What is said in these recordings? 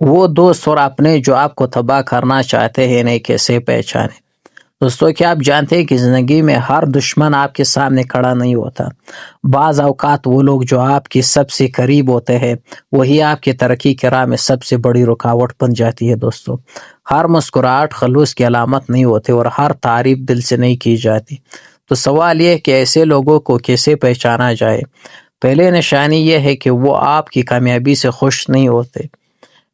وہ دوست اور اپنے جو آپ کو تباہ کرنا چاہتے ہیں انہیں کیسے پہچانے؟ دوستوں، کیا آپ جانتے ہیں کہ زندگی میں ہر دشمن آپ کے سامنے کھڑا نہیں ہوتا؟ بعض اوقات وہ لوگ جو آپ کی سب سے قریب ہوتے ہیں وہی آپ کی ترقی کی راہ میں سب سے بڑی رکاوٹ بن جاتی ہے۔ دوستوں، ہر مسکراہٹ خلوص کی علامت نہیں ہوتی اور ہر تعریف دل سے نہیں کی جاتی۔ تو سوال یہ ہے کہ ایسے لوگوں کو کیسے پہچانا جائے؟ پہلے نشانی یہ ہے کہ وہ آپ کی کامیابی سے خوش نہیں ہوتے۔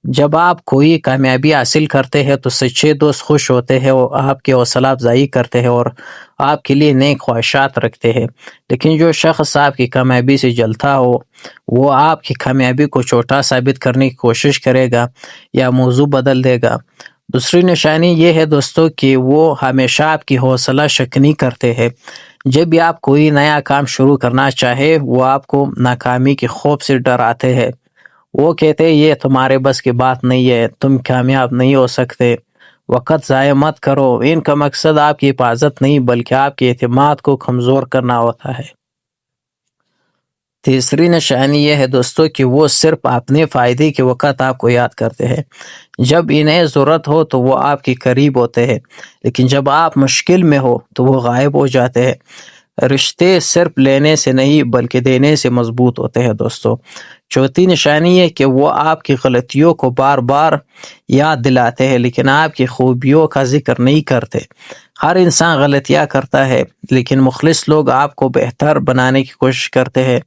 جب آپ کوئی کامیابی حاصل کرتے ہیں تو سچے دوست خوش ہوتے ہیں اور آپ کی حوصلہ افزائی کرتے ہیں اور آپ کے لیے نیک خواہشات رکھتے ہیں۔ لیکن جو شخص آپ کی کامیابی سے جلتا ہو وہ آپ کی کامیابی کو چھوٹا ثابت کرنے کی کوشش کرے گا یا موضوع بدل دے گا۔ دوسری نشانی یہ ہے دوستوں کہ وہ ہمیشہ آپ کی حوصلہ شکنی کرتے ہیں۔ جب بھی آپ کوئی نیا کام شروع کرنا چاہے وہ آپ کو ناکامی کے خوف سے ڈراتے ہیں۔ وہ کہتے ہیں یہ تمہارے بس کی بات نہیں ہے، تم کامیاب نہیں ہو سکتے، وقت ضائع مت کرو۔ ان کا مقصد آپ کی حفاظت نہیں بلکہ آپ کے اعتماد کو کمزور کرنا ہوتا ہے۔ تیسری نشانی یہ ہے دوستوں کہ وہ صرف اپنے فائدے کے وقت آپ کو یاد کرتے ہیں۔ جب انہیں ضرورت ہو تو وہ آپ کے قریب ہوتے ہیں، لیکن جب آپ مشکل میں ہو تو وہ غائب ہو جاتے ہیں۔ رشتے صرف لینے سے نہیں بلکہ دینے سے مضبوط ہوتے ہیں۔ دوستوں، چوتھی نشانی ہے کہ وہ آپ کی غلطیوں کو بار بار یاد دلاتے ہیں لیکن آپ کی خوبیوں کا ذکر نہیں کرتے۔ ہر انسان غلطیاں کرتا ہے لیکن مخلص لوگ آپ کو بہتر بنانے کی کوشش کرتے ہیں،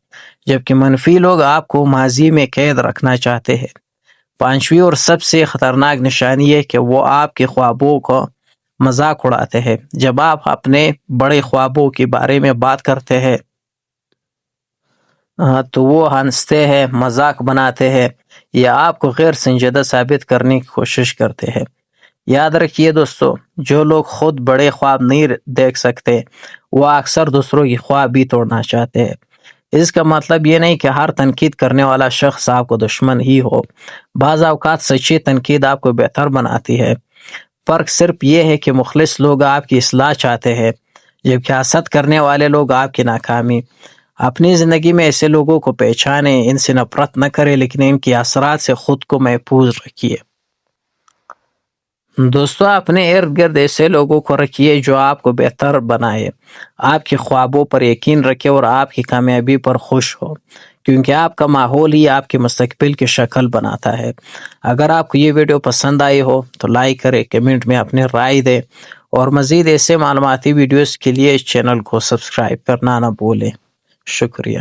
جبکہ منفی لوگ آپ کو ماضی میں قید رکھنا چاہتے ہیں۔ پانچویں اور سب سے خطرناک نشانی ہے کہ وہ آپ کے خوابوں کو مذاق اڑاتے ہیں۔ جب آپ اپنے بڑے خوابوں کے بارے میں بات کرتے ہیں تو وہ ہنستے ہیں، مذاق بناتے ہیں یا آپ کو غیر سنجیدہ ثابت کرنے کی کوشش کرتے ہیں۔ یاد رکھیے دوستو، جو لوگ خود بڑے خواب نہیں دیکھ سکتے وہ اکثر دوسروں کی خواب بھی توڑنا چاہتے ہیں۔ اس کا مطلب یہ نہیں کہ ہر تنقید کرنے والا شخص آپ کو دشمن ہی ہو۔ بعض اوقات سچی تنقید آپ کو بہتر بناتی ہے۔ فرق صرف یہ ہے کہ مخلص لوگ آپ کی اصلاح چاہتے ہیں جبکہ حسد کرنے والے لوگ آپ کی ناکامی۔ اپنی زندگی میں ایسے لوگوں کو پہچانیں، ان سے نفرت نہ کریں لیکن ان کی اثرات سے خود کو محفوظ رکھیے۔ دوستو، اپنے ارد گرد ایسے لوگوں کو رکھیے جو آپ کو بہتر بنائے، آپ کے خوابوں پر یقین رکھے اور آپ کی کامیابی پر خوش ہو، کیونکہ آپ کا ماحول ہی آپ کے مستقبل کی شکل بناتا ہے۔ اگر آپ کو یہ ویڈیو پسند آئی ہو تو لائک کریں، کمنٹ میں اپنے رائے دیں اور مزید ایسے معلوماتی ویڈیوز کے لیے اس چینل کو سبسکرائب کرنا نہ بھولیں۔ شکریہ۔